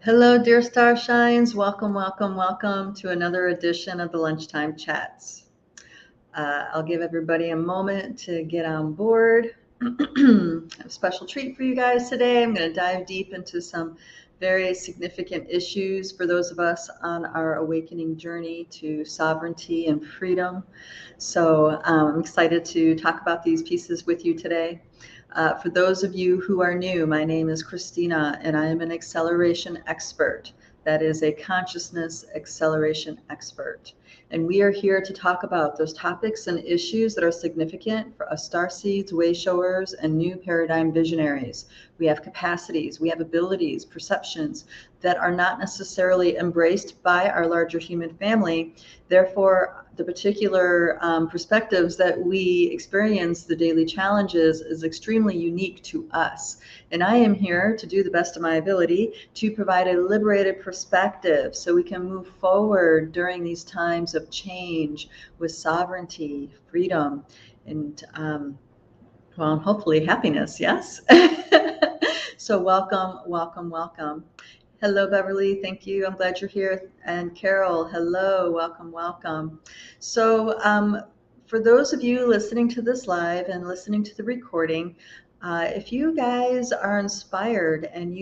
Hello, dear Starshines. Welcome, welcome, welcome to another edition of the Lunchtime Chats. I'll give everybody a moment to get on board. I have a special treat for you guys today. I'm going to dive deep into some very significant issues for those of us on our awakening journey to sovereignty and freedom. So I'm excited to talk about these pieces with you today. For those of you who are new, my name is Christina, and I am an acceleration expert. That is a consciousness acceleration expert. And we are here to talk about those topics and issues that are significant for us starseeds, wayshowers, and new paradigm visionaries. We have capacities, we have abilities, perceptions that are not necessarily embraced by our larger human family. Therefore, the particular perspectives that we experience, the daily challenges, is extremely unique to us. And I am here to do the best of my ability to provide a liberated perspective so we can move forward during these times of change with sovereignty, freedom, and well, hopefully happiness, yes? So welcome, welcome, welcome. Hello, Beverly. Thank you. I'm glad you're here. And Carol, hello. Welcome, welcome. So for those of you listening to this live and listening to the recording, if you guys are inspired and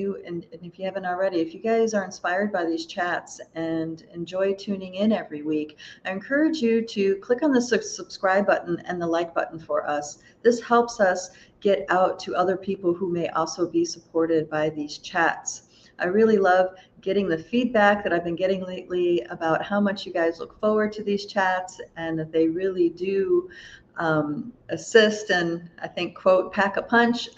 if you haven't already, if you guys are inspired by these chats and enjoy tuning in every week, I encourage you to click on the subscribe button and the like button for us. This helps us get out to other people who may also be supported by these chats. I really love getting the feedback that I've been getting lately about how much you guys look forward to these chats and that they really do assist and, I think, quote, pack a punch.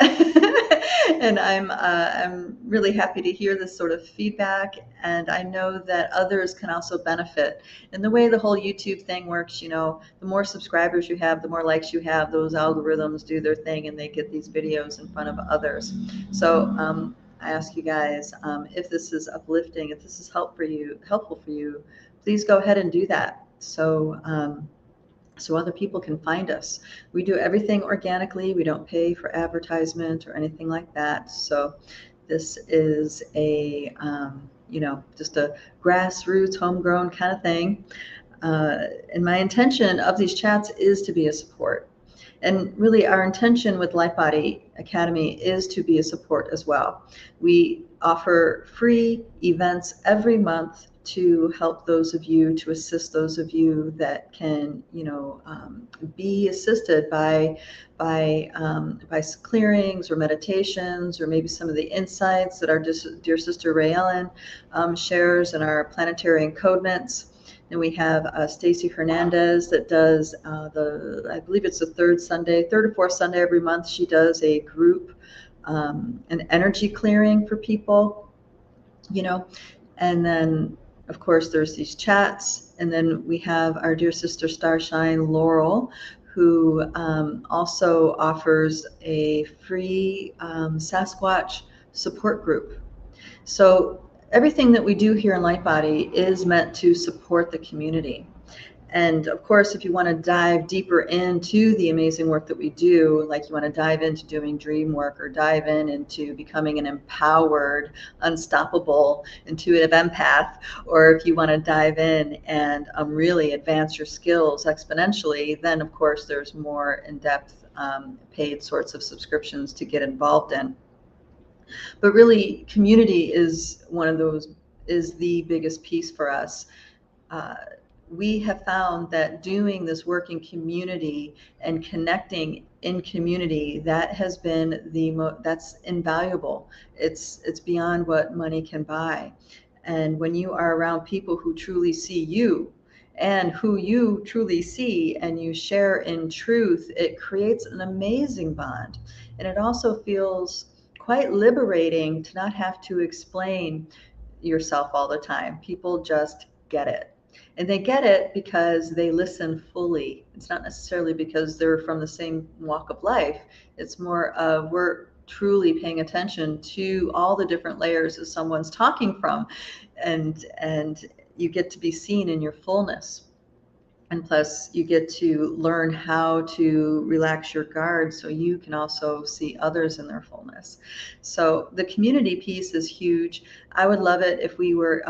And I'm really happy to hear this sort of feedback, and I know that others can also benefit. And the way the whole YouTube thing works, you know, the more subscribers you have, the more likes you have, those algorithms do their thing and they get these videos in front of others. So I ask you guys, if this is uplifting, if this is helpful for you, please go ahead and do that. So other people can find us. We do everything organically. We don't pay for advertisement or anything like that. So this is a, just a grassroots, homegrown kind of thing. And my intention of these chats is to be a support. And really, our intention with Life Body Academy is to be a support as well. We offer free events every month to help those of you, to assist those of you that can, be assisted by clearings or meditations, or maybe some of the insights that our dear sister Ray Ellen shares in our planetary encodements. And we have Stacy Hernandez that does I believe it's the third or fourth Sunday every month. She does a group, an energy clearing for people, and then of course there's these chats. And then we have our dear sister Starshine Laurel, who also offers a free Sasquatch support group. So everything that we do here in Light Body is meant to support the community. And of course, if you want to dive deeper into the amazing work that we do, like you want to dive into doing dream work or dive into becoming an empowered, unstoppable, intuitive empath, or if you want to dive in and really advance your skills exponentially, then of course there's more in-depth paid sorts of subscriptions to get involved in. But really, community is the biggest piece for us. We have found that doing this work in community and connecting in community, that has been that's invaluable. It's beyond what money can buy. And when you are around people who truly see you and who you truly see, and you share in truth, it creates an amazing bond. And it also feels quite liberating to not have to explain yourself all the time. People just get it. And they get it because they listen fully. It's not necessarily because they're from the same walk of life. It's more of we're truly paying attention to all the different layers that someone's talking from, and you get to be seen in your fullness. And plus, you get to learn how to relax your guard so you can also see others in their fullness. So the community piece is huge. I would love it if we were,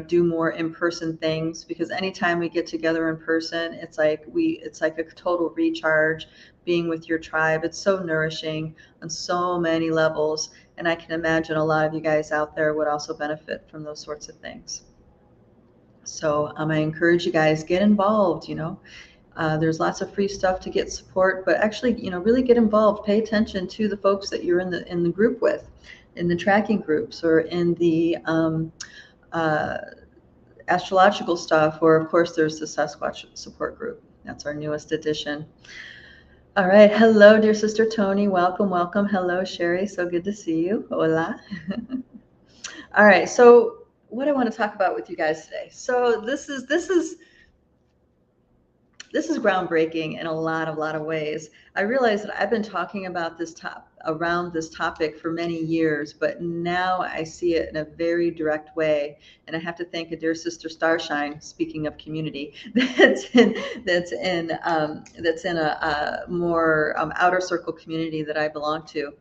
do more in-person things, because anytime we get together in person, it's like a total recharge. Being with your tribe, it's so nourishing on so many levels. And I can imagine a lot of you guys out there would also benefit from those sorts of things. So I encourage you guys, get involved. There's lots of free stuff to get support, but actually, really get involved. Pay attention to the folks that you're in the group with, in the tracking groups, or in the astrological stuff, or of course there's the Sasquatch support group. That's our newest addition. All right. Hello, dear sister Tony. Welcome, welcome. Hello, Sherry. So good to see you. Hola. All right. So what I want to talk about with you guys today. So this is groundbreaking in a lot of ways. I realize that I've been talking about around this topic for many years, but now I see it in a very direct way. And I have to thank a dear sister Starshine, speaking of community, that's in a more outer circle community that I belong to,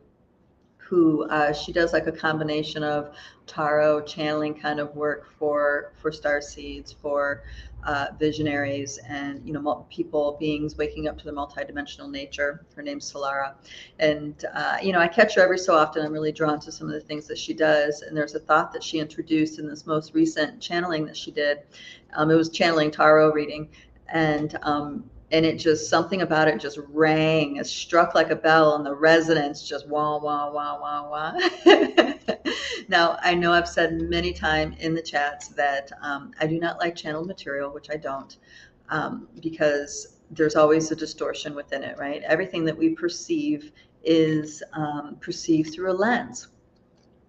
who she does like a combination of tarot channeling kind of work for star seeds, for visionaries, and beings waking up to their multidimensional nature. Her name's Solara, and I catch her every so often. I'm really drawn to some of the things that she does, and there's a thought that she introduced in this most recent channeling that she did. It was channeling tarot reading, and it just, something about it just rang. It struck like a bell, and the resonance just wah, wah, wah, wah, wah. Now, I know I've said many times in the chats that I do not like channeled material, which I don't, because there's always a distortion within it, right? Everything that we perceive is perceived through a lens.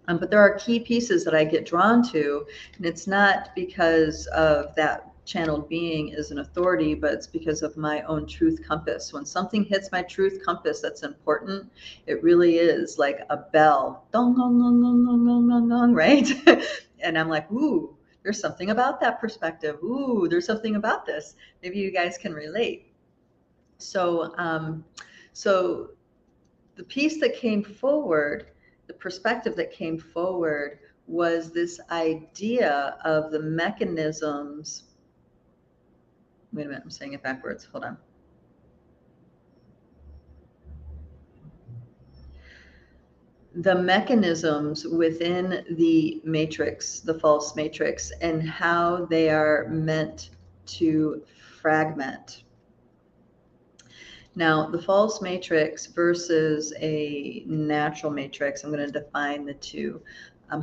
But there are key pieces that I get drawn to, and it's not because of that channeled being is an authority, but it's because of my own truth compass. When something hits my truth compass that's important, it really is like a bell, dong, dong, dong, dong, dong, dong, dong, dong, right? And I'm like, ooh, there's something about that perspective. Ooh, there's something about this. Maybe you guys can relate. So, so the piece that came forward, the perspective that came forward, was this idea of the mechanisms. Wait a minute, I'm saying it backwards. Hold on. The mechanisms within the matrix, the false matrix, and how they are meant to fragment. Now, the false matrix versus a natural matrix, I'm going to define the two.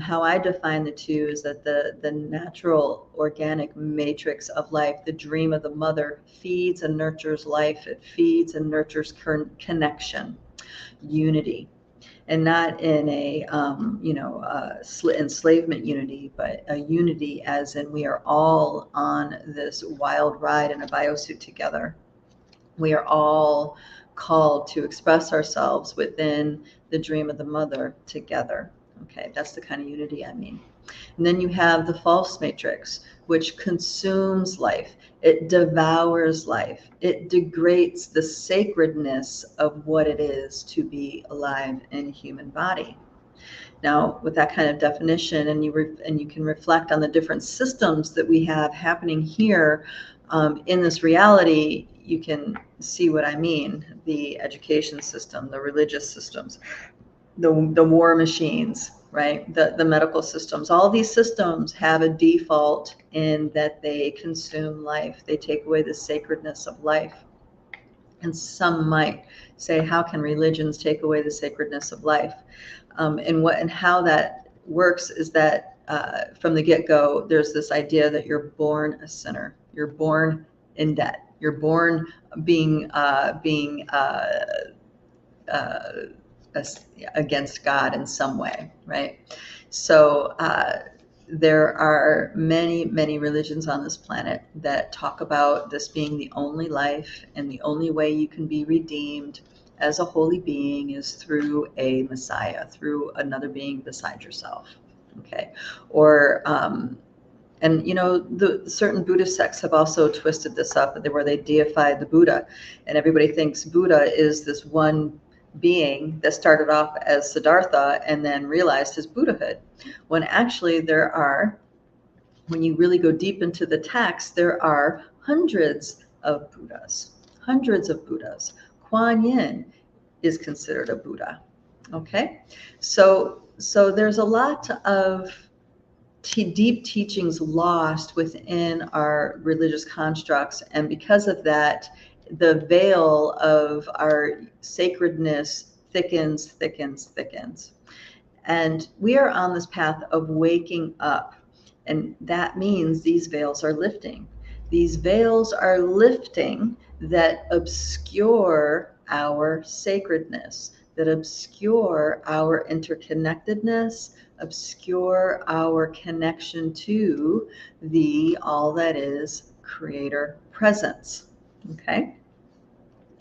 How I define the two is that the natural organic matrix of life, the dream of the mother, feeds and nurtures life. It feeds and nurtures connection, unity, and not in a enslavement unity, but a unity as in we are all on this wild ride in a biosuit together. We are all called to express ourselves within the dream of the mother together. Okay, that's the kind of unity I mean. And then you have the false matrix, which consumes life. It devours life. It degrades the sacredness of what it is to be alive in a human body. Now, with that kind of definition, and you can reflect on the different systems that we have happening here in this reality, you can see what I mean. The education system, the religious systems, the war machines, right? The medical systems, all these systems have a default in that they consume life. They take away the sacredness of life. And some might say, how can religions take away the sacredness of life? And how that works is that from the get-go, there's this idea that you're born a sinner. You're born in debt. You're born being against God in some way, right? So there are many religions on this planet that talk about this being the only life, and the only way you can be redeemed as a holy being is through a Messiah, through another being beside yourself. Okay, or And, you know, the certain Buddhist sects have also twisted this up, where they deified the Buddha. And everybody thinks Buddha is this one being that started off as Siddhartha and then realized his Buddhahood. When actually there are, when you really go deep into the text, there are hundreds of Buddhas, hundreds of Buddhas. Kuan Yin is considered a Buddha. Okay, so there's a lot of deep teachings lost within our religious constructs, and because of that, the veil of our sacredness thickens, and we are on this path of waking up, and that means these veils are lifting. These veils are lifting that obscure our sacredness, that obscure our interconnectedness, obscure our connection to the all that is creator presence. Okay?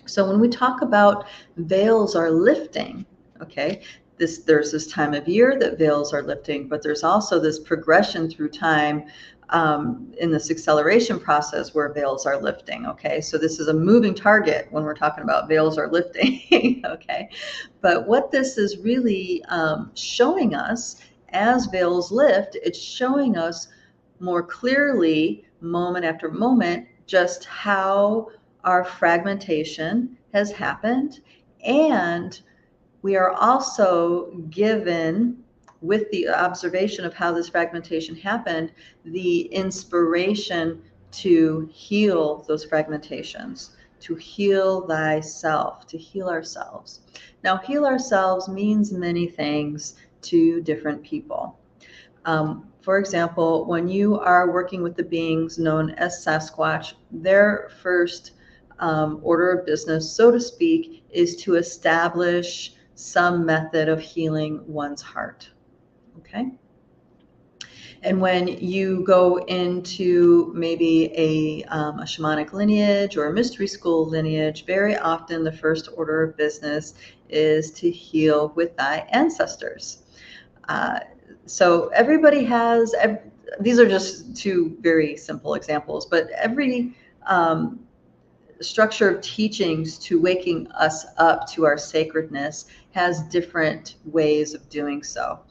So when we talk about veils are lifting, okay, there's this time of year that veils are lifting, but there's also this progression through time in this acceleration process where veils are lifting. Okay, so this is a moving target when we're talking about veils are lifting. Okay, but what this is really showing us as veils lift, it's showing us more clearly, moment after moment, just how our fragmentation has happened, and we are also given, with the observation of how this fragmentation happened, the inspiration to heal those fragmentations, to heal thyself, to heal ourselves. Now, heal ourselves means many things to different people. For example, when you are working with the beings known as Sasquatch, their first order of business, so to speak, is to establish some method of healing one's heart. Okay? And when you go into maybe a shamanic lineage or a mystery school lineage, very often the first order of business is to heal with thy ancestors. So everybody has, these are just two very simple examples, but every structure of teachings to waking us up to our sacredness has different ways of doing so.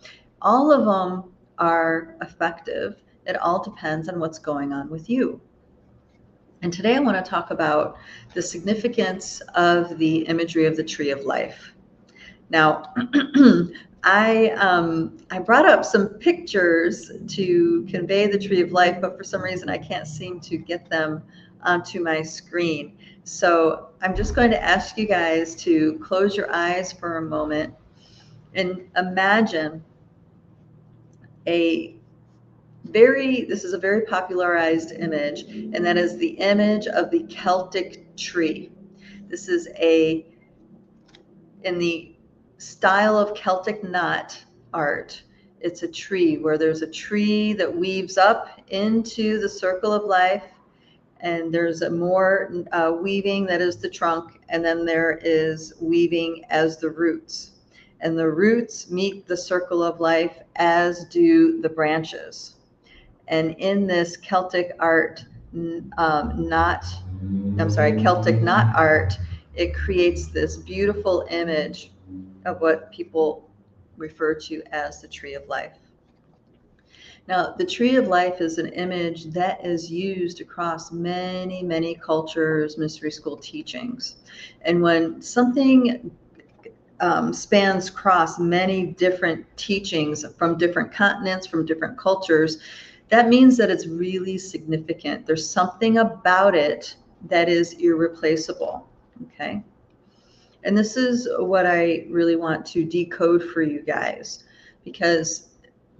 All of them are effective. It all depends on what's going on with you. And today I want to talk about the significance of the imagery of the tree of life. Now, I brought up some pictures to convey the tree of life, but for some reason I can't seem to get them onto my screen. So I'm just going to ask you guys to close your eyes for a moment and imagine this is a very popularized image, and that is the image of the Celtic tree. This is in the style of Celtic knot art. It's a tree where there's a tree that weaves up into the circle of life, and there's a more weaving that is the trunk, and then there is weaving as the roots. And the roots meet the circle of life, as do the branches. And in this Celtic art, Celtic knot art, it creates this beautiful image of what people refer to as the tree of life. Now, the tree of life is an image that is used across many, many cultures, mystery school teachings. And when something spans across many different teachings from different continents, from different cultures, that means that it's really significant. There's something about it that is irreplaceable, okay? And this is what I really want to decode for you guys, because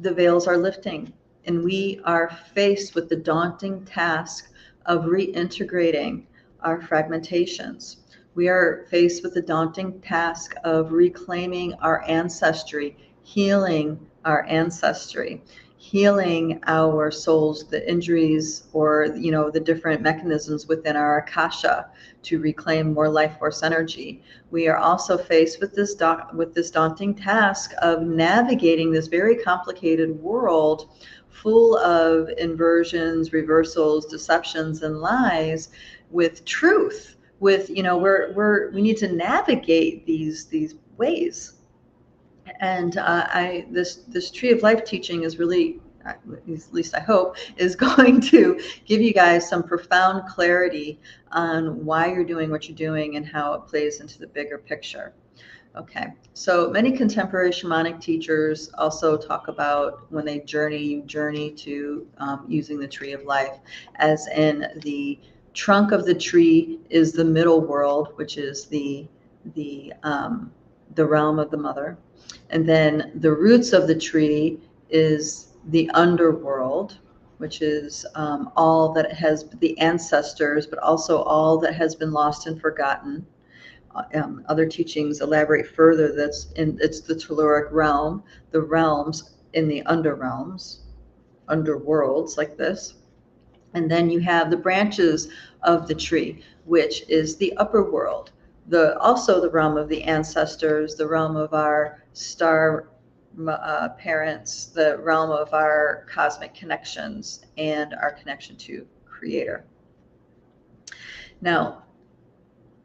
the veils are lifting and we are faced with the daunting task of reintegrating our fragmentations. We are faced with the daunting task of reclaiming our ancestry, healing our ancestry, healing our souls, the injuries or, you know, the different mechanisms within our akasha to reclaim more life force energy. We are also faced with this daunting task of navigating this very complicated world full of inversions, reversals, deceptions, and lies, with truth, with, you know, we need to navigate these ways. And this tree of life teaching is really, at least I hope, is going to give you guys some profound clarity on why you're doing what you're doing and how it plays into the bigger picture. Okay, so many contemporary shamanic teachers also talk about when they journey to using the tree of life, as in the trunk of the tree is the middle world, which is the realm of the mother, and then the roots of the tree is the underworld, which is all that has the ancestors, but also all that has been lost and forgotten. Other teachings elaborate further it's the telluric realm, the realms in the underrealms, underworlds like this. And then you have the branches of the tree, which is the upper world, also the realm of the ancestors, the realm of our star parents, the realm of our cosmic connections, and our connection to Creator. Now,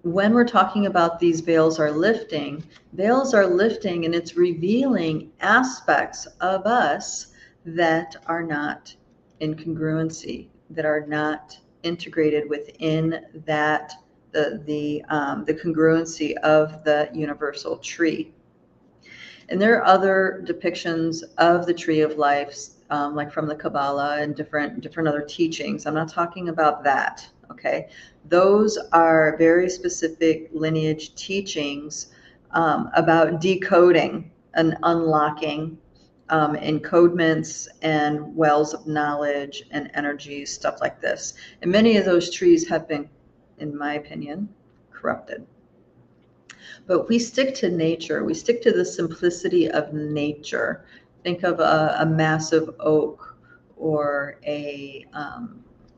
when we're talking about these veils are lifting, and it's revealing aspects of us that are not in congruency, that are not integrated within that the congruency of the universal tree. And there are other depictions of the tree of life, like from the Kabbalah and different other teachings. I'm not talking about that. Okay, those are very specific lineage teachings about decoding and unlocking encodements and wells of knowledge and energies, stuff like this. And many of those trees have been, in my opinion, corrupted. But we stick to nature. We stick to the simplicity of nature. Think of a massive oak, or a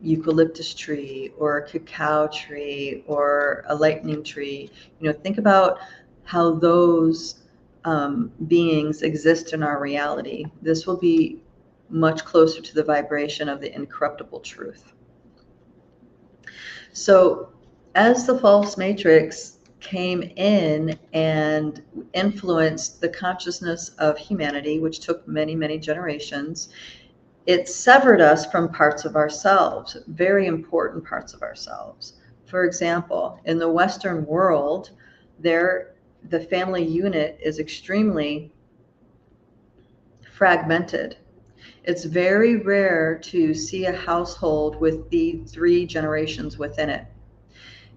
eucalyptus tree, or a cacao tree, or a lightning tree. You know, think about how those beings exist in our reality. This will be much closer to the vibration of the incorruptible truth. So as the false matrix came in and influenced the consciousness of humanity, which took many, many generations, it severed us from parts of ourselves, very important parts of ourselves. For example, in the Western world, the family unit is extremely fragmented. It's very rare to see a household with the 3 generations within it.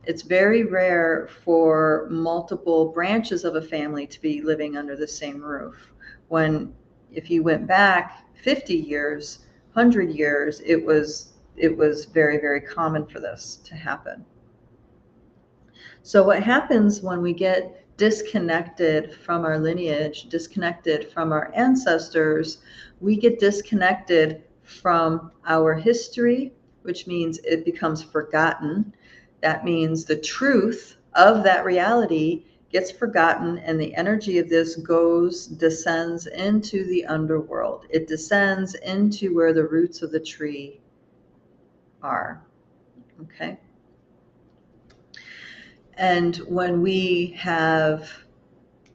It's very rare for multiple branches of a family to be living under the same roof. When, if you went back 50 years, 100 years, it was very, very common for this to happen. So what happens when we get disconnected from our lineage, disconnected from our ancestors, we get disconnected from our history, which means it becomes forgotten. That means the truth of that reality gets forgotten, and the energy of this descends into the underworld. It descends into where the roots of the tree are. Okay? And when we have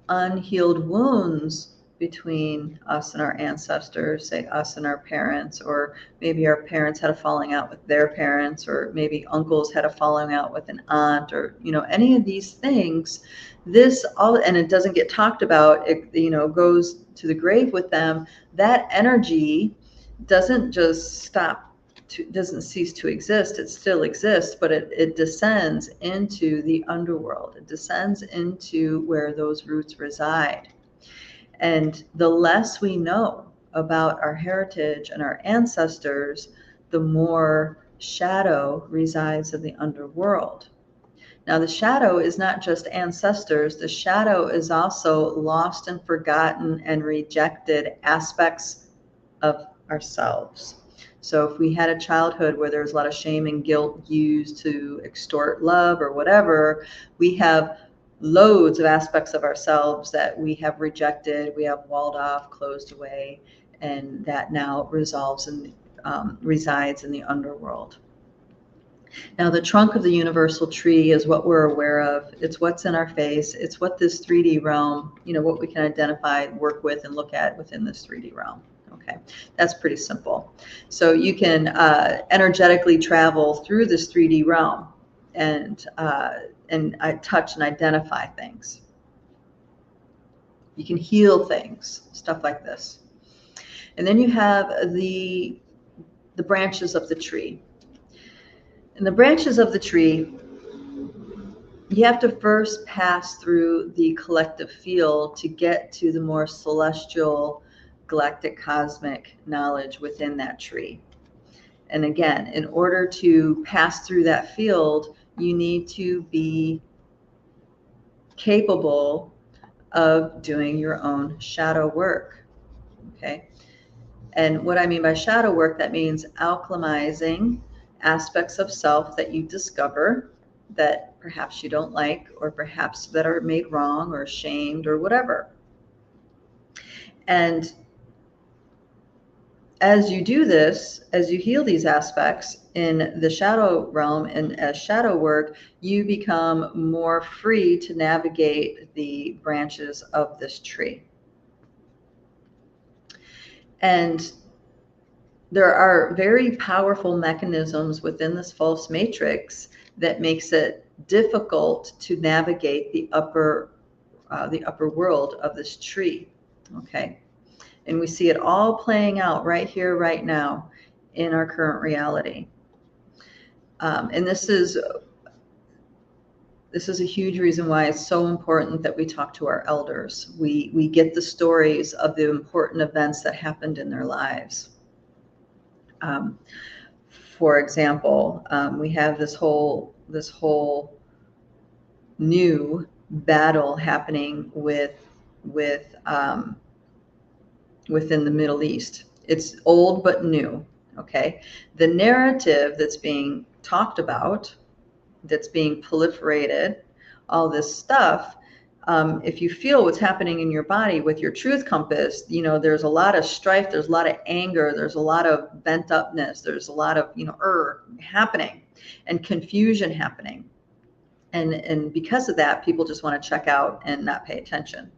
unhealed wounds between us and our ancestors, say us and our parents, or maybe our parents had a falling out with their parents, or maybe uncles had a falling out with an aunt, or, you know, any of these things, this all, and it doesn't get talked about, it, you know, goes to the grave with them. That energy doesn't just doesn't cease to exist. It still exists, but it descends into the underworld. It descends into where those roots reside. And the less we know about our heritage and our ancestors, the more shadow resides in the underworld. Now, the shadow is not just ancestors. The shadow is also lost and forgotten and rejected aspects of ourselves. So if we had a childhood where there's a lot of shame and guilt used to extort love or whatever, we have loads of aspects of ourselves that we have rejected, we have walled off, closed away. and that now resides in the underworld. Now, the trunk of the universal tree is what we're aware of. It's what's in our face. It's what this 3D realm, what we can identify, work with, and look at within this 3D realm. Okay, that's pretty simple. So you can energetically travel through this 3D realm and touch and identify things. You can heal things, stuff like this. And then you have the branches of the tree. And the branches of the tree, you have to first pass through the collective field to get to the more celestial, galactic, cosmic knowledge within that tree. And again, in order to pass through that field, you need to be capable of doing your own shadow work. Okay. And what I mean by shadow work, that means alchemizing aspects of self that you discover that perhaps you don't like, or perhaps that are made wrong or shamed or whatever. And as you do this, as you heal these aspects in the shadow realm and as shadow work, you become more free to navigate the branches of this tree. And there are very powerful mechanisms within this false matrix that makes it difficult to navigate the upper world of this tree. Okay, and we see it all playing out right here, right now, in our current reality. And this is a huge reason why it's so important that we talk to our elders. We get the stories of the important events that happened in their lives. For example, we have this whole new battle happening within the Middle East. It's old but new. Okay, the narrative that's being talked about, that's being proliferated, all this stuff. If you feel what's happening in your body with your truth compass, there's a lot of strife, there's a lot of anger, there's a lot of bent upness, there's a lot of, happening, and confusion happening. And because of that, people just want to check out and not pay attention.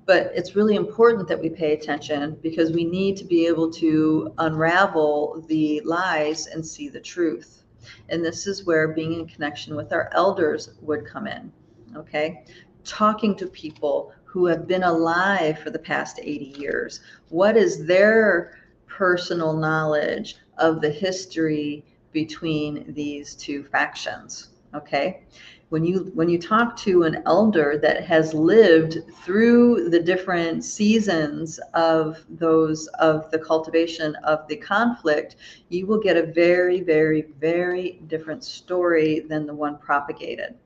But it's really important that we pay attention, because we need to be able to unravel the lies and see the truth. And this is where being in connection with our elders would come in. Okay, talking to people who have been alive for the past 80 years. What is their personal knowledge of the history between these two factions? Okay, when you talk to an elder that has lived through the different seasons of the cultivation of the conflict, you will get a very, very, very different story than the one propagated.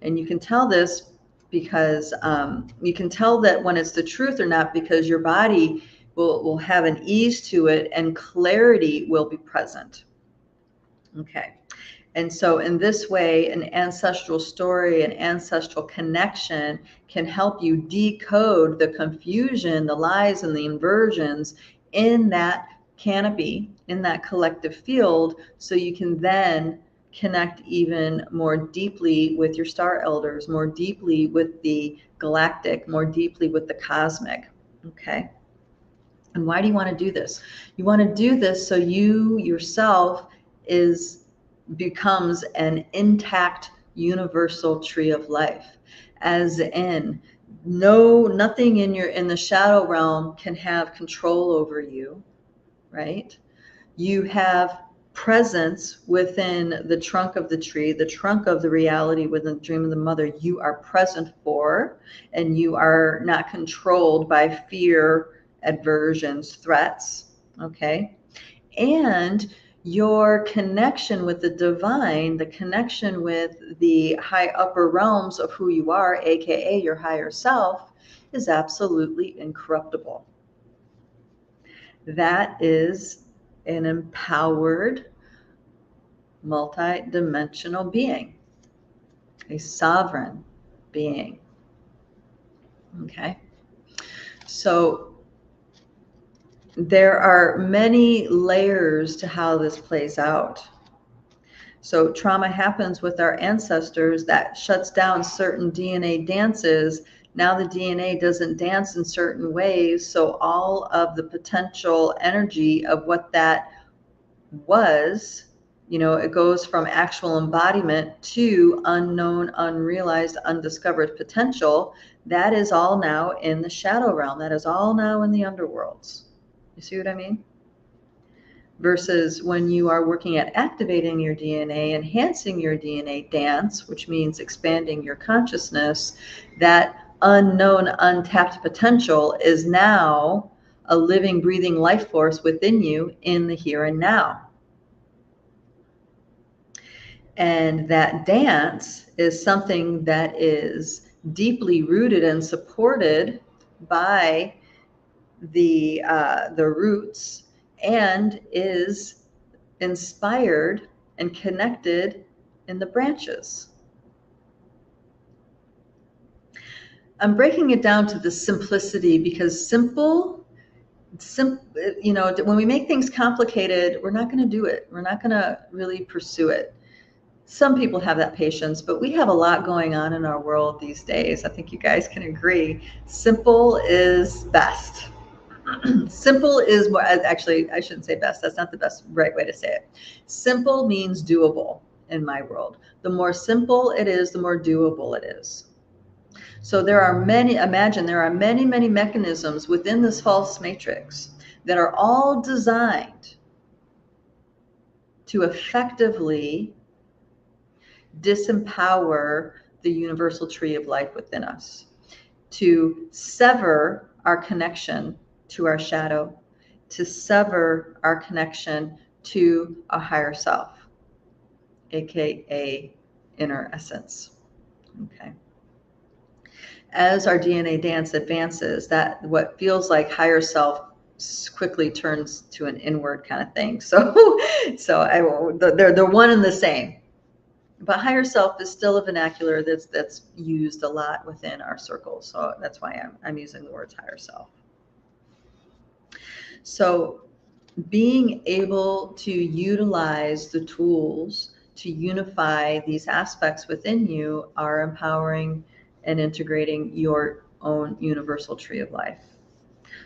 And you can tell this because you can tell that when it's the truth or not, because your body will have an ease to it and clarity will be present. Okay. And so in this way, an ancestral story, an ancestral connection can help you decode the confusion, the lies, and the inversions in that canopy, in that collective field, so you can then connect even more deeply with your star elders, more deeply with the galactic, more deeply with the cosmic. Okay. And why do you want to do this? You want to do this so you yourself becomes an intact universal tree of life, as in nothing in the shadow realm can have control over you, right? You have presence within the trunk of the tree, the trunk of the reality within the dream of the mother. You are present for, and you are not controlled by fear, aversions, threats. Okay. And your connection with the divine, the connection with the high upper realms of who you are, aka your higher self, is absolutely incorruptible. That is an empowered, multi-dimensional being, a sovereign being. Okay, so There are many layers to how this plays out. So trauma happens with our ancestors that shuts down certain DNA dances. Now the DNA doesn't dance in certain ways, so all of the potential energy of what that was, it goes from actual embodiment to unknown, unrealized, undiscovered potential. That is all now in the shadow realm. That is all now in the underworlds. You see what I mean? Versus when you are working at activating your DNA, enhancing your DNA dance, which means expanding your consciousness, that unknown, untapped potential is now a living, breathing life force within you in the here and now. And that dance is something that is deeply rooted and supported by the roots, and is inspired and connected in the branches. I'm breaking it down to the simplicity because when we make things complicated, we're not going to do it. We're not going to really pursue it. Some people have that patience, but we have a lot going on in our world these days. I think you guys can agree. Simple is best. Simple is more, actually, I shouldn't say best. That's not the right way to say it. Simple means doable in my world. The more simple it is, the more doable it is. So there are many mechanisms within this false matrix that are all designed to effectively disempower the universal tree of life within us, to sever our connection to our shadow, to sever our connection to a higher self, aka inner essence. Okay. As our DNA dance advances, that what feels like higher self quickly turns to an inward kind of thing. So they're one and the same. But higher self is still a vernacular that's used a lot within our circles. So that's why I'm using the words higher self. So being able to utilize the tools to unify these aspects within you are empowering and integrating your own universal tree of life.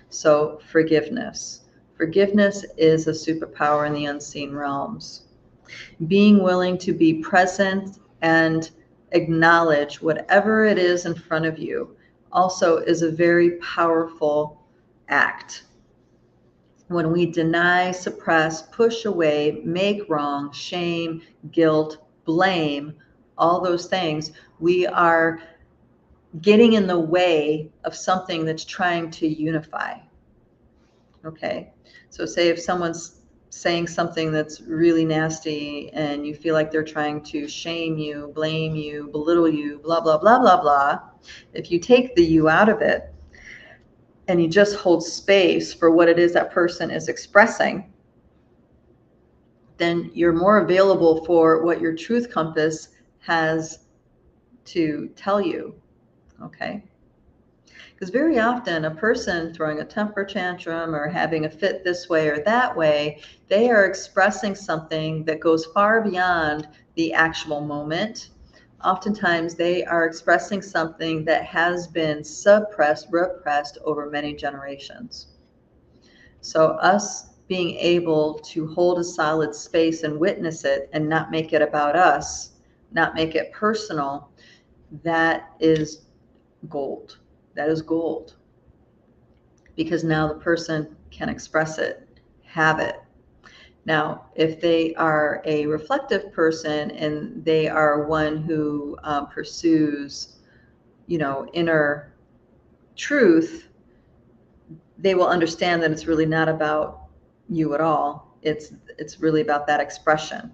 So forgiveness. Forgiveness is a superpower in the unseen realms. Being willing to be present and acknowledge whatever it is in front of you also is a very powerful act. When we deny, suppress, push away, make wrong, shame, guilt, blame, all those things, we are getting in the way of something that's trying to unify. Okay, so say if someone's saying something that's really nasty and you feel like they're trying to shame you, blame you, belittle you, blah, blah, blah, blah, blah. If you take the you out of it and you just hold space for what it is that person is expressing, then you're more available for what your truth compass has to tell you. Okay. Because very often a person throwing a temper tantrum or having a fit this way or that way, they are expressing something that goes far beyond the actual moment. Oftentimes they are expressing something that has been suppressed, repressed over many generations. So us being able to hold a solid space and witness it and not make it about us, not make it personal, that is gold. That is gold. Because now the person can express it, have it. Now, if they are a reflective person and they are one who pursues, inner truth, they will understand that it's really not about you at all. It's really about that expression.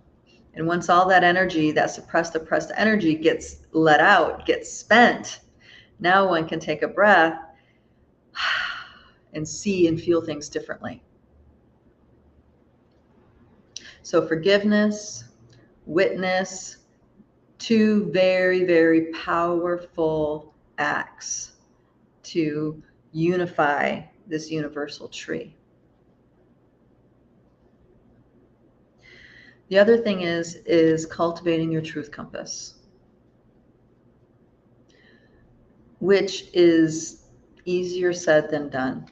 And once all that energy, that suppressed, oppressed energy gets let out, gets spent, now one can take a breath and see and feel things differently. So forgiveness, witness, two very, very powerful acts to unify this universal tree. The other thing is cultivating your truth compass, which is easier said than done,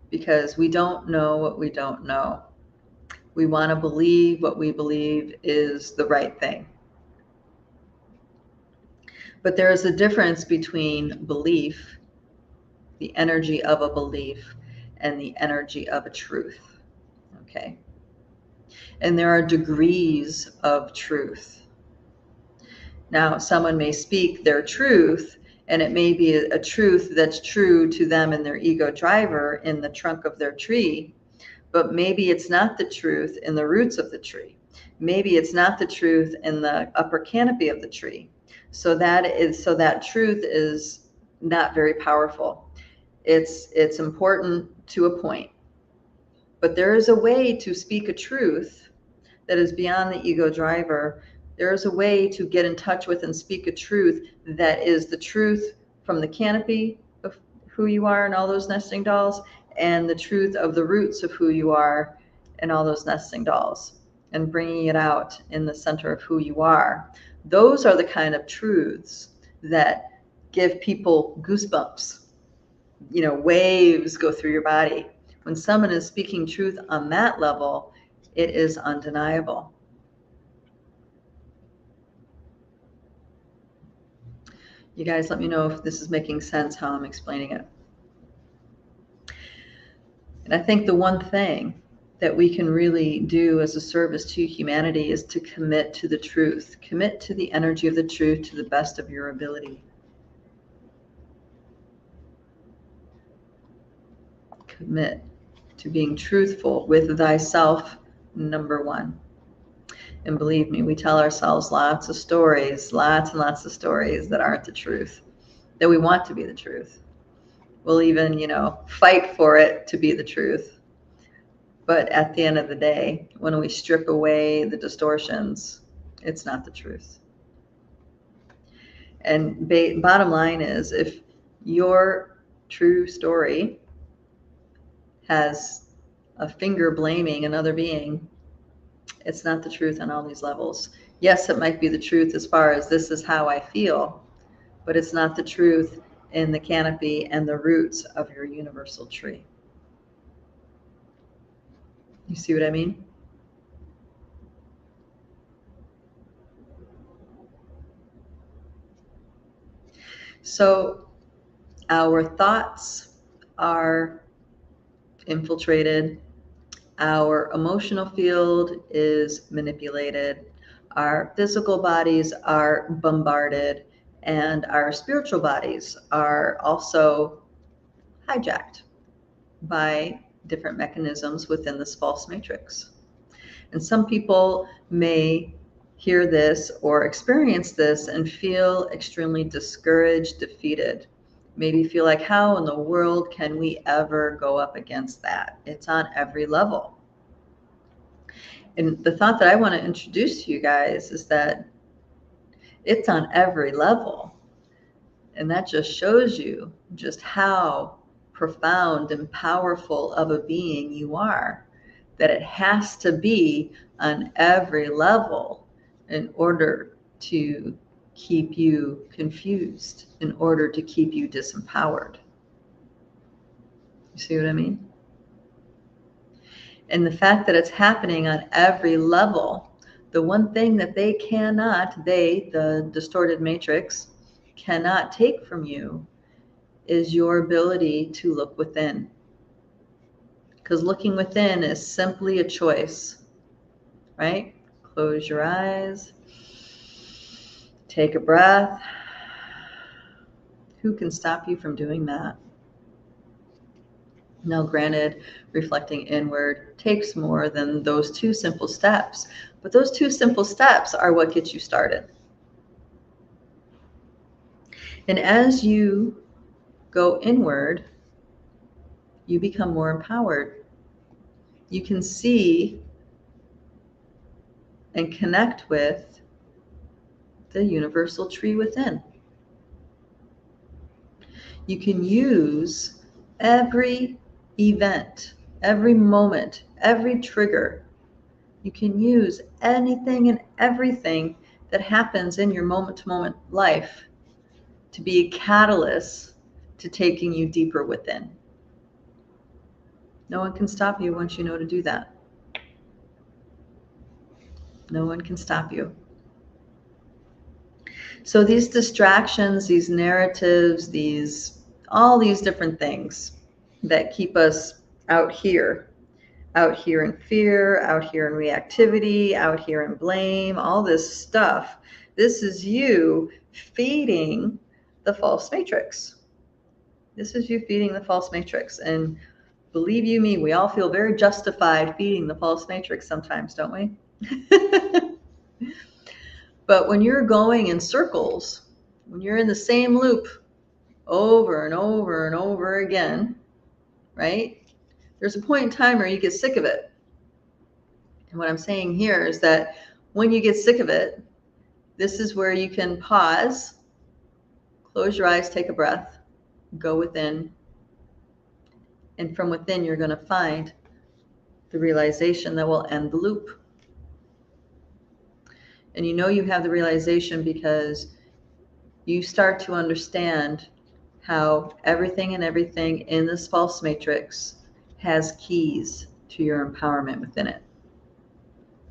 because we don't know what we don't know. We want to believe what we believe is the right thing. But there is a difference between belief, the energy of a belief, and the energy of a truth. Okay? And there are degrees of truth. Now, someone may speak their truth, and it may be a truth that's true to them and their ego driver in the trunk of their tree, but maybe it's not the truth in the roots of the tree. Maybe it's not the truth in the upper canopy of the tree. So that truth is not very powerful. It's important to a point, but there is a way to speak a truth that is beyond the ego driver. There is a way to get in touch with and speak a truth that is the truth from the canopy of who you are and all those nesting dolls, and the truth of the roots of who you are and all those nesting dolls, and bringing it out in the center of who you are. Those are the kind of truths that give people goosebumps. Waves go through your body. When someone is speaking truth on that level, it is undeniable. You guys let me know if this is making sense, how I'm explaining it. And I think the one thing that we can really do as a service to humanity is to commit to the truth. Commit to the energy of the truth to the best of your ability. Commit to being truthful with thyself, number one. And believe me, we tell ourselves lots of stories, lots and lots of stories that aren't the truth, that we want to be the truth. We'll even, fight for it to be the truth. But at the end of the day, when we strip away the distortions, it's not the truth. And bottom line is, if your true story has a finger blaming another being, it's not the truth on all these levels. Yes, it might be the truth as far as this is how I feel, but it's not the truth in the canopy and the roots of your universal tree. You see what I mean? So our thoughts are infiltrated. Our emotional field is manipulated. Our physical bodies are bombarded, and our spiritual bodies are also hijacked by different mechanisms within this false matrix. And some people may hear this or experience this and feel extremely discouraged, defeated. Maybe feel like, how in the world can we ever go up against that? It's on every level. And the thought that I want to introduce to you guys is that it's on every level. And that just shows you just how profound and powerful of a being you are, that it has to be on every level in order to keep you confused, in order to keep you disempowered. You see what I mean? And the fact that it's happening on every level, the one thing that they, the distorted matrix, cannot take from you is your ability to look within. Because looking within is simply a choice, right? Close your eyes, take a breath. Who can stop you from doing that? Now, granted, reflecting inward takes more than those two simple steps, but those two simple steps are what gets you started. And as you go inward, you become more empowered. You can see and connect with the universal tree within. You can use every event, every moment, every trigger You can use anything and everything that happens in your moment-to-moment life to be a catalyst to taking you deeper within. No one can stop you once you know to do that. No one can stop you. So these distractions, these narratives, all these different things that keep us out here in fear, out here in reactivity, out here in blame, all this stuff. This is you feeding the false matrix. This is you feeding the false matrix. And believe you me, we all feel very justified feeding the false matrix sometimes, don't we? But when you're going in circles, when you're in the same loop over and over and over again, right? There's a point in time where you get sick of it. And what I'm saying here is that when you get sick of it, this is where you can pause, close your eyes, take a breath, go within. And from within, you're going to find the realization that will end the loop. And you know you have the realization because you start to understand how everything in this false matrix has keys to your empowerment within it.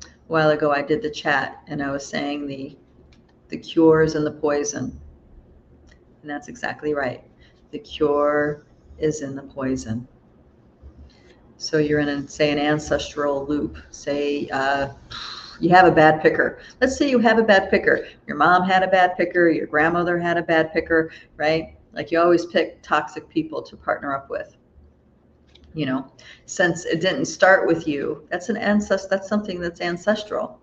A while ago, I did the chat and I was saying the cures and the poison. And that's exactly right. The cure is in the poison. So you're in, say, an ancestral loop. Say you have a bad picker. Let's say you have a bad picker. Your mom had a bad picker. Your grandmother had a bad picker, right? Like you always pick toxic people to partner up with. You know, since it didn't start with you, that's something that's ancestral.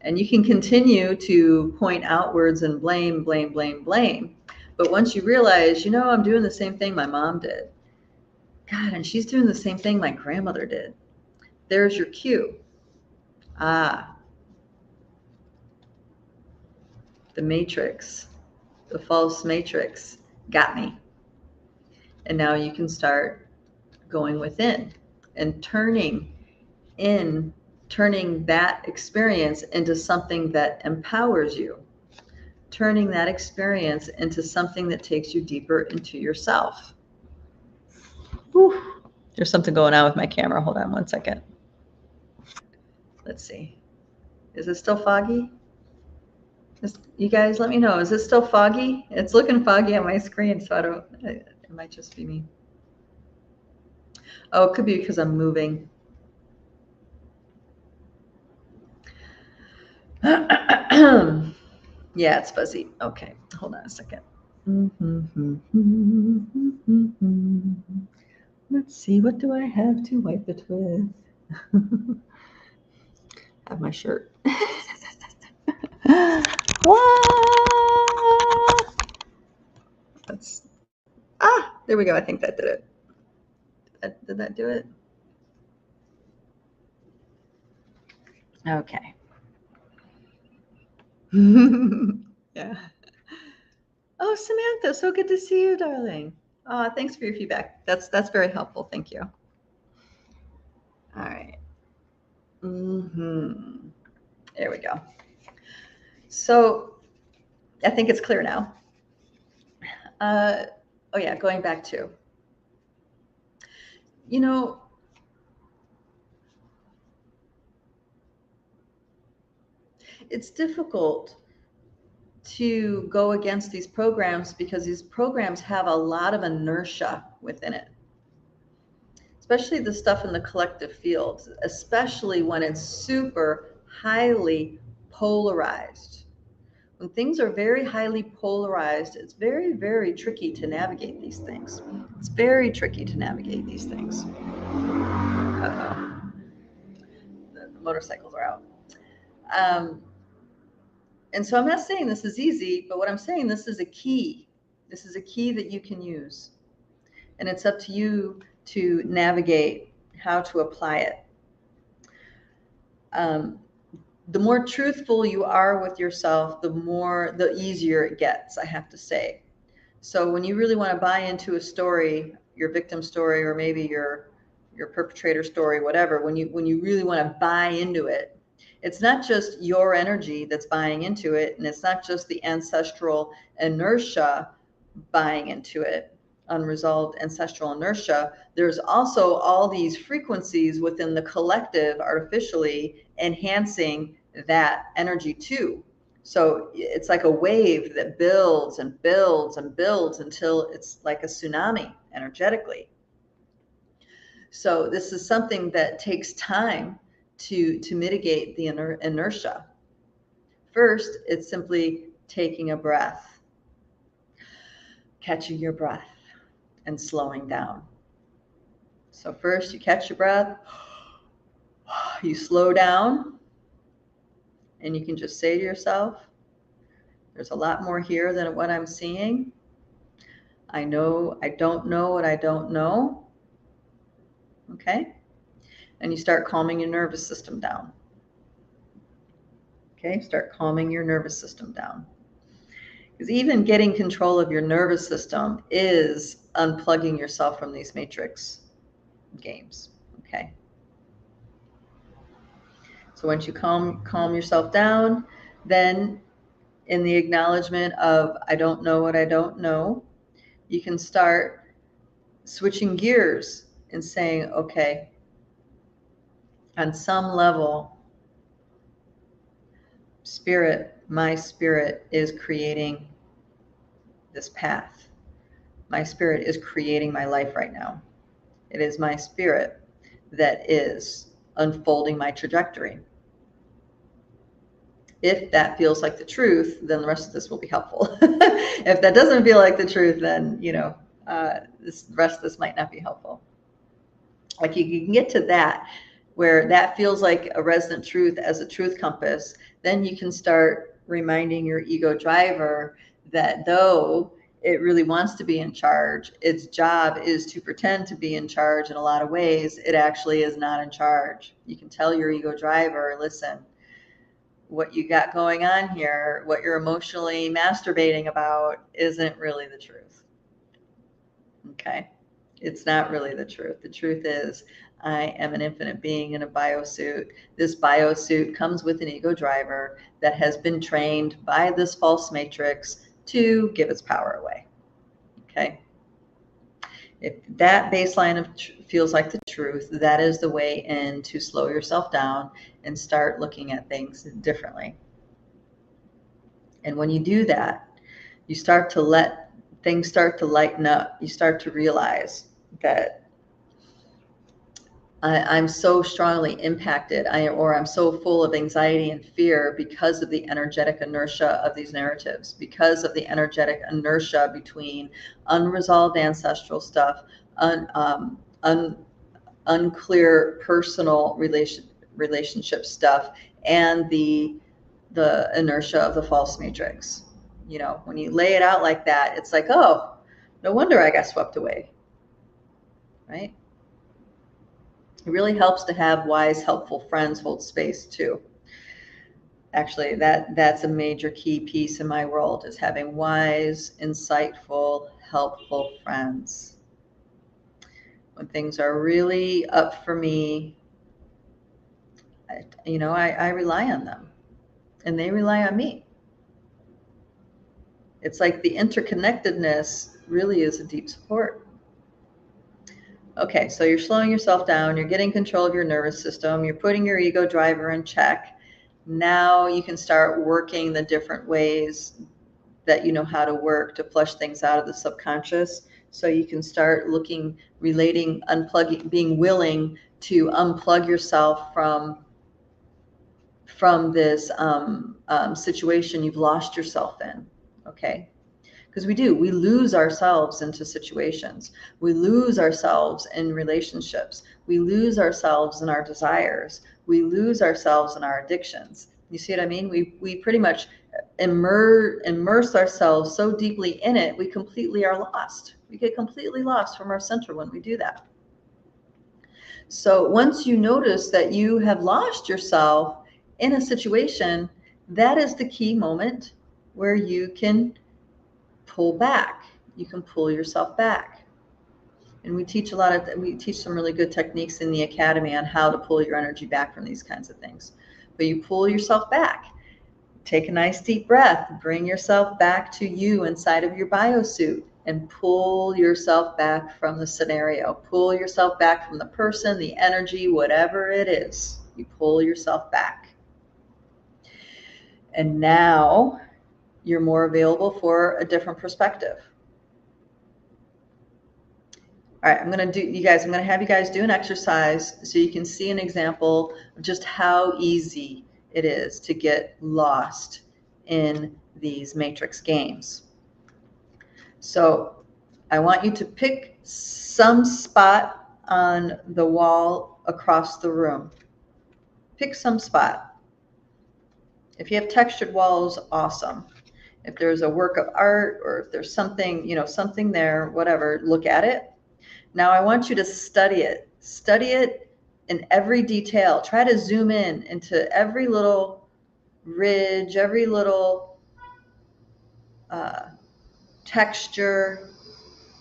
And you can continue to point outwards and blame. But once you realize, I'm doing the same thing my mom did. God, and she's doing the same thing my grandmother did. There's your cue. The matrix, the false matrix got me. And now you can start going within and turning that experience into something that empowers you, turning that experience into something that takes you deeper into yourself. Whew. There's something going on with my camera. Hold on one second. Let's see. Is it still foggy? You guys let me know. Is it still foggy? It's looking foggy on my screen, so it might just be me. Oh, it could be because I'm moving. Yeah, it's fuzzy. Okay, hold on a second. Let's see, what do I have to wipe it with? I have my shirt. There we go. I think that did it. Did that do it? Okay. Yeah. Oh, Samantha, so good to see you, darling. Thanks for your feedback. That's very helpful. Thank you. All right. There we go. So I think it's clear now. Oh yeah, going back to, it's difficult to go against these programs because these programs have a lot of inertia within it, especially the stuff in the collective field, especially when it's super highly polarized. When things are very highly polarized, it's very, very tricky to navigate these things. It's very tricky to navigate these things. Uh-oh. The motorcycles are out. And so I'm not saying this is easy, but what I'm saying, this is a key. This is a key that you can use. And it's up to you to navigate how to apply it. The more truthful you are with yourself, the easier it gets, I have to say. So when you really want to buy into a story, your victim story, or maybe your perpetrator story, whatever, when you really want to buy into it, It's not just your energy that's buying into it, and it's not just the ancestral inertia buying into it, unresolved ancestral inertia. There's also all these frequencies within the collective artificially enhancing that energy too. So it's like a wave that builds and builds and builds until it's like a tsunami energetically. So this is something that takes time to mitigate the inertia. First, it's simply taking a breath, catching your breath, and slowing down. So first you catch your breath, you slow down, and you can just say to yourself, there's a lot more here than what I'm seeing. I know I don't know what I don't know. Okay? And you start calming your nervous system down. Okay? Start calming your nervous system down. Because even getting control of your nervous system is unplugging yourself from these matrix games. Okay? So once you calm yourself down, then in the acknowledgement of I don't know what I don't know, you can start switching gears and saying, okay, on some level, my spirit is creating this path. My spirit is creating my life right now. It is my spirit that is unfolding my trajectory. If that feels like the truth, then the rest of this will be helpful. If that doesn't feel like the truth, then, the rest of this might not be helpful. Like you can get to that, where that feels like a resonant truth as a truth compass, then you can start reminding your ego driver that though it really wants to be in charge, its job is to pretend to be in charge in a lot of ways. It actually is not in charge. You can tell your ego driver, listen, what you got going on here, what you're emotionally masturbating about isn't really the truth. Okay? It's not really the truth. The truth is I am an infinite being in a biosuit. This biosuit comes with an ego driver that has been trained by this false matrix to give its power away. Okay? If that baseline of feels like the truth, that is the way in to slow yourself down and start looking at things differently. And when you do that, you start to let things start to lighten up. You start to realize that I'm so strongly impacted, I'm so full of anxiety and fear because of the energetic inertia of these narratives, because of the energetic inertia between unresolved ancestral stuff, unclear personal relationship stuff, and the inertia of the false matrix. When you lay it out like that, it's like, oh, no wonder I got swept away, right? It really helps to have wise, helpful friends hold space too. Actually, that's a major key piece in my world, is having wise, insightful, helpful friends. When things are really up for me, I rely on them, and they rely on me. It's like the interconnectedness really is a deep support. Okay, so you're slowing yourself down, you're getting control of your nervous system, you're putting your ego driver in check. Now you can start working the different ways that you know how to work to flush things out of the subconscious. So you can start looking, relating, unplugging, being willing to unplug yourself from this situation you've lost yourself in, okay? Because we lose ourselves into situations. We lose ourselves in relationships. We lose ourselves in our desires. We lose ourselves in our addictions. You see what I mean? We pretty much immerse ourselves so deeply in it, we completely are lost. We get completely lost from our center when we do that. So once you notice that you have lost yourself in a situation, that is the key moment where you can pull back. You can pull yourself back. And we teach some really good techniques in the academy on how to pull your energy back from these kinds of things. but you pull yourself back. Take a nice deep breath. Bring yourself back to you inside of your biosuit and pull yourself back from the scenario. Pull yourself back from the person, the energy, whatever it is. You pull yourself back. And now you're more available for a different perspective. All right, I'm going to have you guys do an exercise so you can see an example of just how easy it is to get lost in these matrix games. So I want you to pick some spot on the wall across the room. Pick some spot. If you have textured walls, awesome. If there's a work of art or if there's something, something there, whatever, look at it. Now I want you to study it. Study it in every detail. Try to zoom in into every little ridge, every little texture,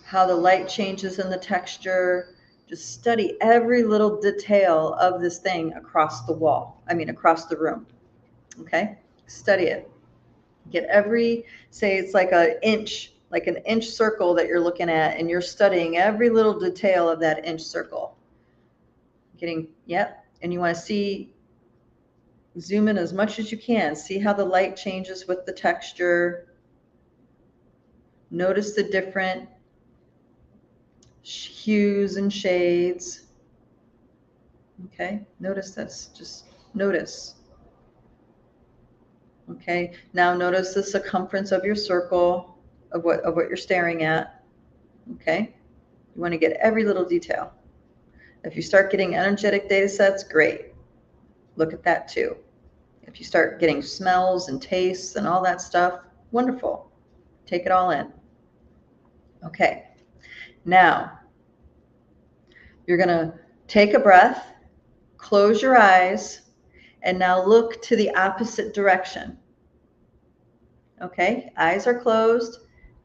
how the light changes in the texture. Just study every little detail of this thing across the wall. Across the room. Okay? Study it. Get say it's like an inch circle that you're looking at, and you're studying every little detail of that inch circle. And you want to zoom in as much as you can. See how the light changes with the texture. Notice the different hues and shades. Okay, notice this. Just notice. Okay, now notice the circumference of your circle, of what you're staring at. Okay, you want to get every little detail. If you start getting energetic data sets, great. Look at that too. If you start getting smells and tastes and all that stuff, wonderful. Take it all in. Okay, now you're going to take a breath, close your eyes, and now look to the opposite direction. Okay, eyes are closed.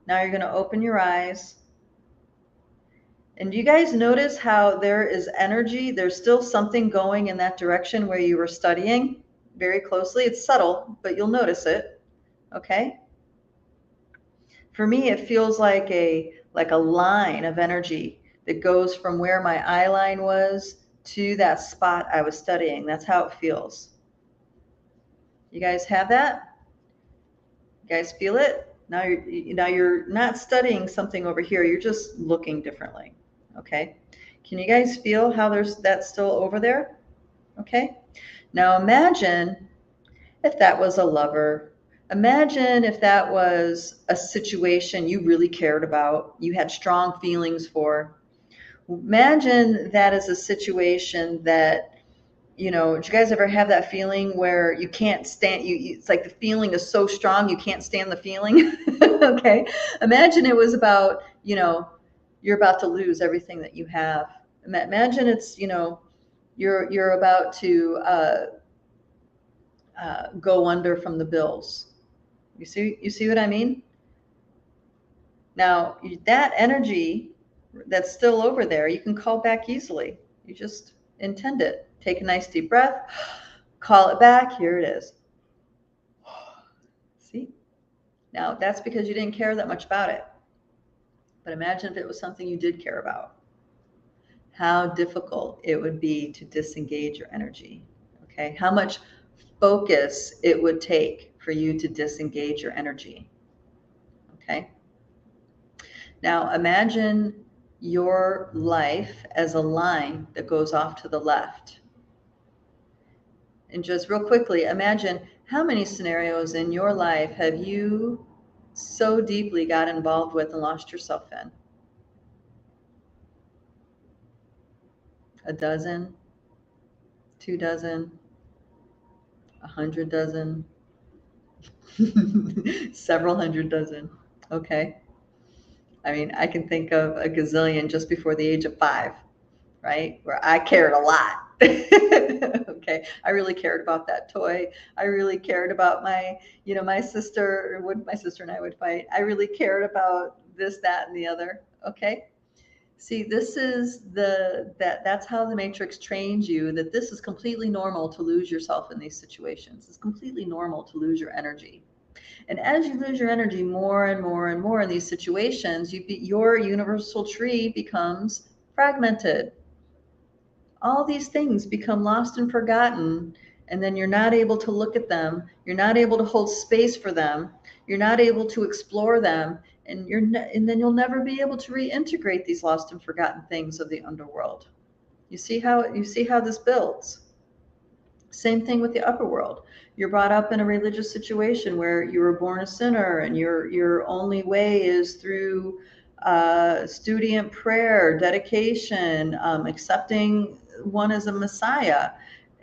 Now you're going to open your eyes. And do you guys notice how there is energy? There's still something going in that direction where you were studying very closely. It's subtle, but you'll notice it. Okay? For me, it feels like a line of energy that goes from where my eye line was to that spot I was studying. That's how it feels. You guys have that? You guys feel it? Now you're not studying something over here. You're just looking differently. Okay? Can you guys feel how that's still over there? Okay? Now imagine if that was a lover. Imagine if that was a situation you really cared about, you had strong feelings for. Imagine that as a situation that, did you guys ever have that feeling where you can't stand, it's like the feeling is so strong you can't stand the feeling? Okay. Imagine it was about, you're about to lose everything that you have. Imagine it's, you're about to go under from the bills. You see what I mean? Now, that energy that's still over there, you can call back easily. You just intend it. Take a nice deep breath, call it back. Here it is. See? Now, that's because you didn't care that much about it. But imagine if it was something you did care about. How difficult it would be to disengage your energy. Okay? How much focus it would take for you to disengage your energy. Okay? Now, imagine your life as a line that goes off to the left. And just real quickly, imagine how many scenarios in your life have you so deeply got involved with and lost yourself in? A dozen, 2 dozen, 100 dozen, several hundred dozen. Okay. I can think of a gazillion just before the age of 5, right? Where I cared a lot. Okay. I really cared about that toy. I really cared about my sister and I would fight. I really cared about this, that, and the other. Okay. See, this is that's how the Matrix trains you, that this is completely normal to lose yourself in these situations. It's completely normal to lose your energy. And as you lose your energy more and more and more in these situations, your universal tree becomes fragmented. All these things become lost and forgotten, and then you're not able to look at them. You're not able to hold space for them. You're not able to explore them, and and then you'll never be able to reintegrate these lost and forgotten things of the underworld. You see how this builds. Same thing with the upper world. You're brought up in a religious situation where you were born a sinner, and your only way is through student prayer, dedication, accepting one as a Messiah.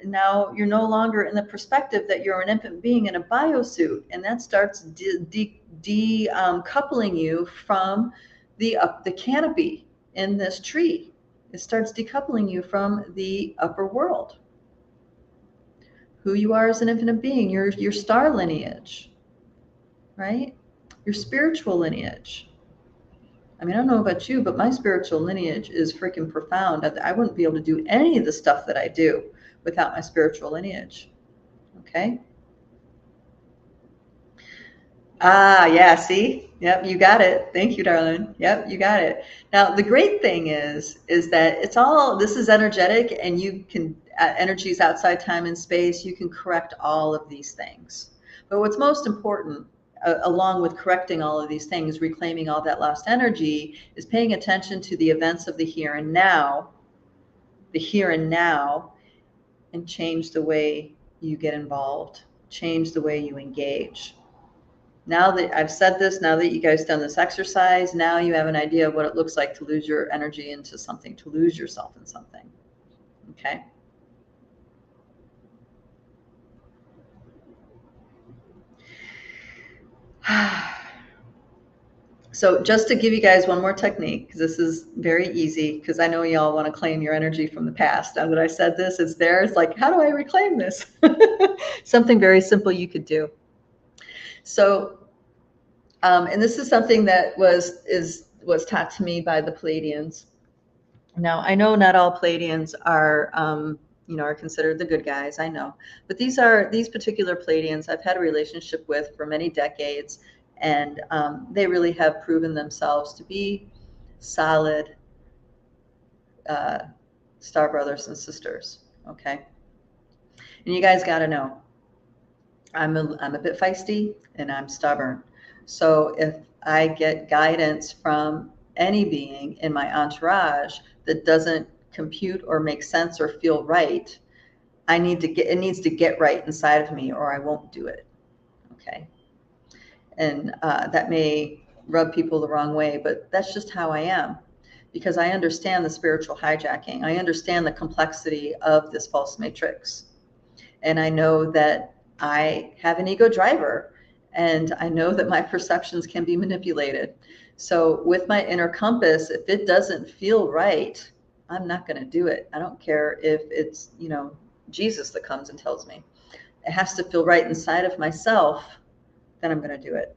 Now you're no longer in the perspective that you're an infant being in a biosuit, and that starts decoupling you from the canopy in this tree. It starts decoupling you from the upper world, who you are as an infinite being, your star lineage, right? Your spiritual lineage. I mean, I don't know about you, but my spiritual lineage is freaking profound. I wouldn't be able to do any of the stuff that I do without my spiritual lineage. Okay. Yeah, see? Yep, you got it. Thank you, darling. Yep, you got it. Now, the great thing is that this is energetic, and you can, energies outside time and space, you can correct all of these things. But what's most important, along with correcting all of these things, reclaiming all that lost energy, is paying attention to the events of the here and now, and change the way you get involved, change the way you engage. Now that I've said this, now that you guys done this exercise, now you have an idea of what it looks like to lose your energy into something, to lose yourself in something. Okay. So just to give you guys one more technique, because this is very easy, because I know y'all want to claim your energy from the past. Now that I said this, it's there. It's like, how do I reclaim this? Something very simple you could do. So, and this is something that was taught to me by the Pleiadians. Now, I know not all Pleiadians are, are considered the good guys. I know, but these particular Pleiadians I've had a relationship with for many decades, and they really have proven themselves to be solid star brothers and sisters. Okay, and you guys got to know, I'm a bit feisty and I'm stubborn. So if I get guidance from any being in my entourage that doesn't compute or make sense or feel right, it needs to get right inside of me, or I won't do it. Okay. And that may rub people the wrong way, but that's just how I am, because I understand the spiritual hijacking. I understand the complexity of this false matrix. And I know that I have an ego driver, and I know that my perceptions can be manipulated. So with my inner compass, if it doesn't feel right, I'm not going to do it. I don't care if it's, Jesus that comes and tells me. It has to feel right inside of myself, then I'm going to do it.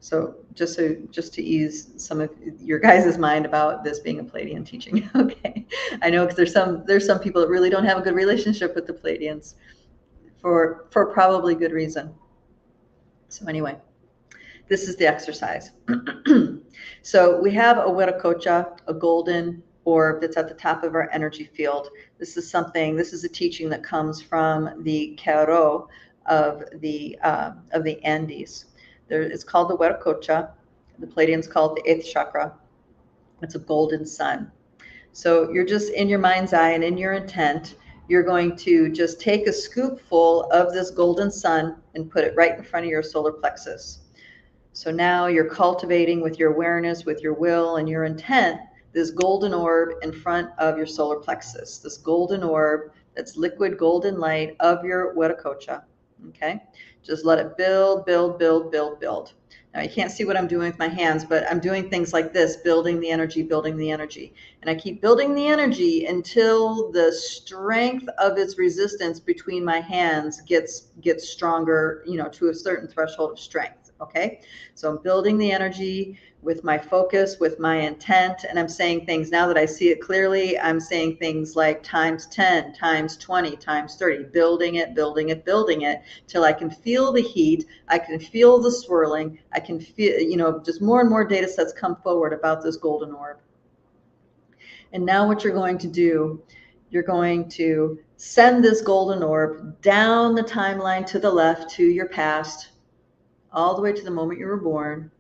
So just to ease some of your guys' mind about this being a Pleiadian teaching. Okay. I know, because there's some people that really don't have a good relationship with the Pleiadians for probably good reason. So anyway, this is the exercise. So we have a wiracocha, a golden orb that's at the top of our energy field. This is a teaching that comes from the Cairo of the Andes. It's called the wiracocha. The Pleiadians call it the 8th chakra. It's a golden sun. So you're just in your mind's eye and in your intent, you're going to just take a scoopful of this golden sun and put it right in front of your solar plexus. So now you're cultivating with your awareness, with your will and your intent, this golden orb in front of your solar plexus, this golden orb that's liquid golden light of your wiracocha. Okay, just let it build, build, build, build, build. Now you can't see what I'm doing with my hands, but I'm doing things like this, building the energy, building the energy. And I keep building the energy until the strength of its resistance between my hands gets stronger, to a certain threshold of strength. Okay, so I'm building the energy with my focus, with my intent, and I'm saying things now that I see it clearly. I'm saying things like times 10, times 20, times 30, building it, building it, building it till I can feel the heat. I can feel the swirling. I can feel, just more and more data sets come forward about this golden orb. And now what you're going to do, you're going to send this golden orb down the timeline to the left to your past, all the way to the moment you were born,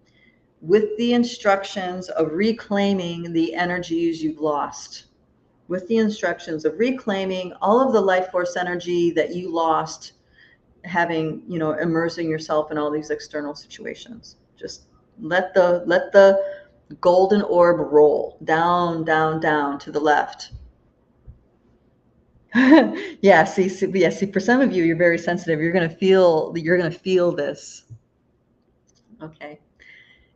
with the instructions of reclaiming the energies you've lost, with the instructions of reclaiming all of the life force energy that you lost having, immersing yourself in all these external situations. Just let the golden orb roll down, down, down to the left. Yeah, see, for some of you, you're very sensitive. You're going to feel this. Okay.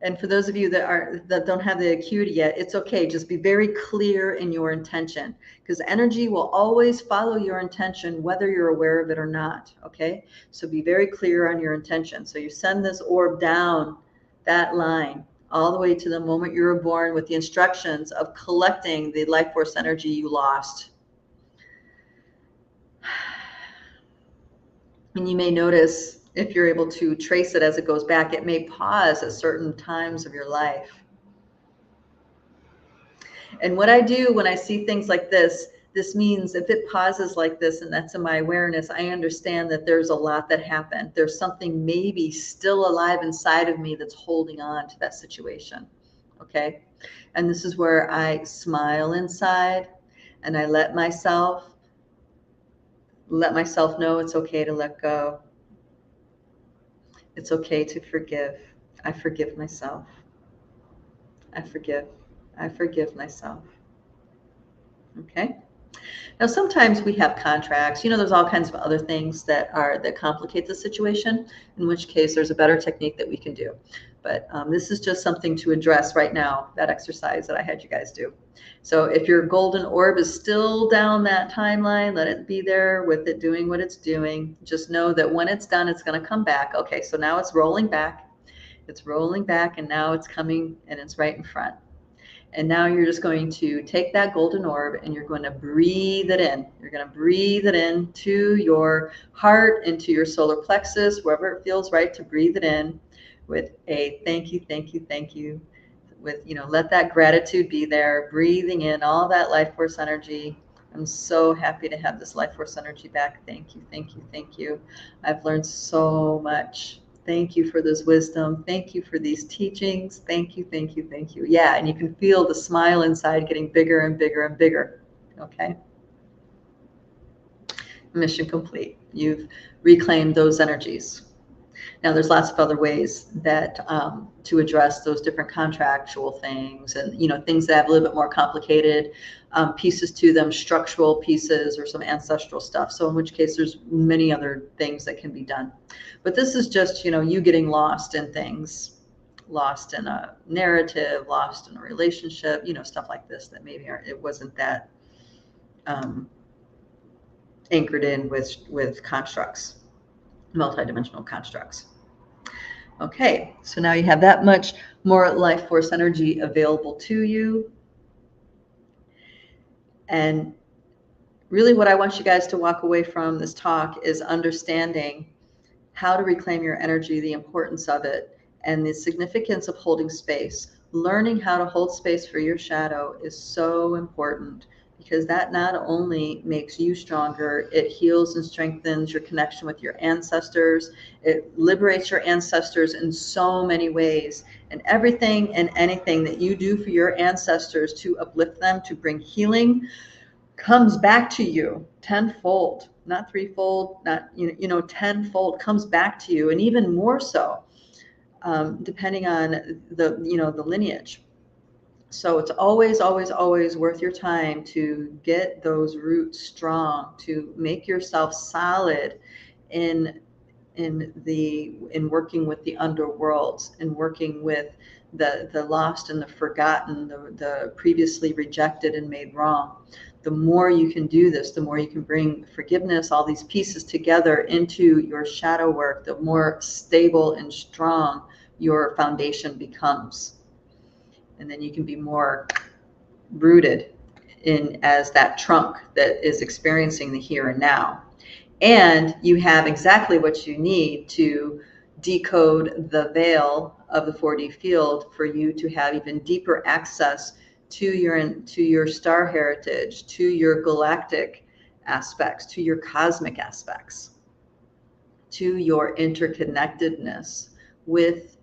And for those of you that don't have the acuity yet, it's okay. Just be very clear in your intention, because energy will always follow your intention, whether you're aware of it or not. Okay. So be very clear on your intention. So you send this orb down that line all the way to the moment you were born, with the instructions of collecting the life force energy you lost. And you may notice, if you're able to trace it as it goes back, it may pause at certain times of your life. And what I do when I see things like this means if it pauses like this, and that's in my awareness, I understand that there's a lot that happened. There's something maybe still alive inside of me that's holding on to that situation. Okay. And this is where I smile inside, and I let myself know it's okay to let go. It's okay to forgive. I forgive myself. I forgive myself. Okay. Now, sometimes we have contracts, there's all kinds of other things that complicate the situation, in which case there's a better technique that we can do. But this is just something to address right now, that exercise that I had you guys do. So if your golden orb is still down that timeline, let it be there with it doing what it's doing. Just know that when it's done, it's going to come back. Okay, so now it's rolling back. It's rolling back, and now it's coming, and it's right in front. And now you're just going to take that golden orb and you're going to breathe it in. You're going to breathe it into your heart, into your solar plexus, wherever it feels right to breathe it in, with a thank you, thank you, thank you. With, let that gratitude be there, breathing in all that life force energy. I'm so happy to have this life force energy back. Thank you, thank you, thank you. I've learned so much. Thank you for this wisdom. Thank you for these teachings. Thank you, thank you, thank you. Yeah, and you can feel the smile inside getting bigger and bigger and bigger. Okay. Mission complete. You've reclaimed those energies. Now, there's lots of other ways that to address those different contractual things, and things that have a little bit more complicated pieces to them, structural pieces, or some ancestral stuff. So in which case, there's many other things that can be done. But this is just you getting lost in things, lost in a narrative, lost in a relationship, stuff like this that maybe it wasn't that anchored in with constructs, multidimensional constructs. Okay, so now you have that much more life force energy available to you. And really what I want you guys to walk away from this talk is understanding how to reclaim your energy, the importance of it, and the significance of holding space. Learning how to hold space for your shadow is so important, because that not only makes you stronger, it heals and strengthens your connection with your ancestors. It liberates your ancestors in so many ways. And everything and anything that you do for your ancestors to uplift them, to bring healing, comes back to you tenfold, not threefold, not, tenfold, comes back to you, and even more so, depending on the lineage. So it's always, always, always worth your time to get those roots strong, to make yourself solid in working with the underworlds, in working with the lost and the forgotten, the previously rejected and made wrong. the more you can do this, the more you can bring forgiveness, all these pieces together into your shadow work, the more stable and strong your foundation becomes. And then you can be more rooted in as that trunk that is experiencing the here and now. And you have exactly what you need to decode the veil of the 4D field for you to have even deeper access to your star heritage, to your galactic aspects, to your cosmic aspects, to your interconnectedness with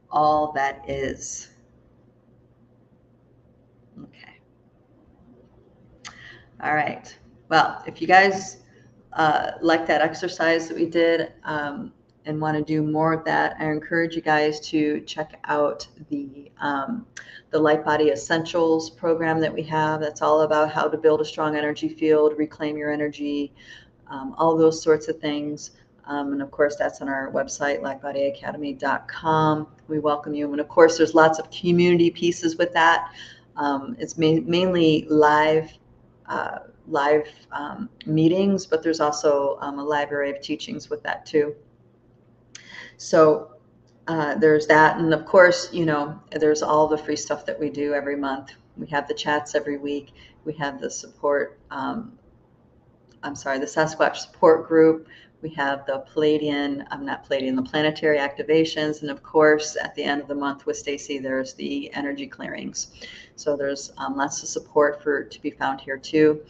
all that is. Okay. All right. Well, if you guys like that exercise that we did and want to do more of that, I encourage you guys to check out the Light Body Essentials program that we have. That's all about how to build a strong energy field, reclaim your energy, all those sorts of things. And of course, that's on our website, lightbodyacademy.com. We welcome you. And of course, there's lots of community pieces with that. It's mainly live meetings, but there's also a library of teachings with that too. So there's that. And of course, you know, there's all the free stuff that we do every month. We have the chats every week. We have the support, the Sasquatch support group. We have the the planetary activations. And of course, at the end of the month with Stacy, there's the energy clearings. So there's lots of support to be found here too.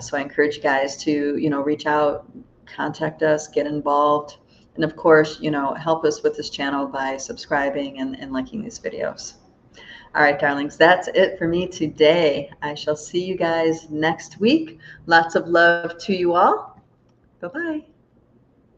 So I encourage you guys to, you know, reach out, contact us, get involved. And of course, you know, help us with this channel by subscribing and liking these videos. All right, darlings, that's it for me today. I shall see you guys next week. Lots of love to you all. Bye-bye.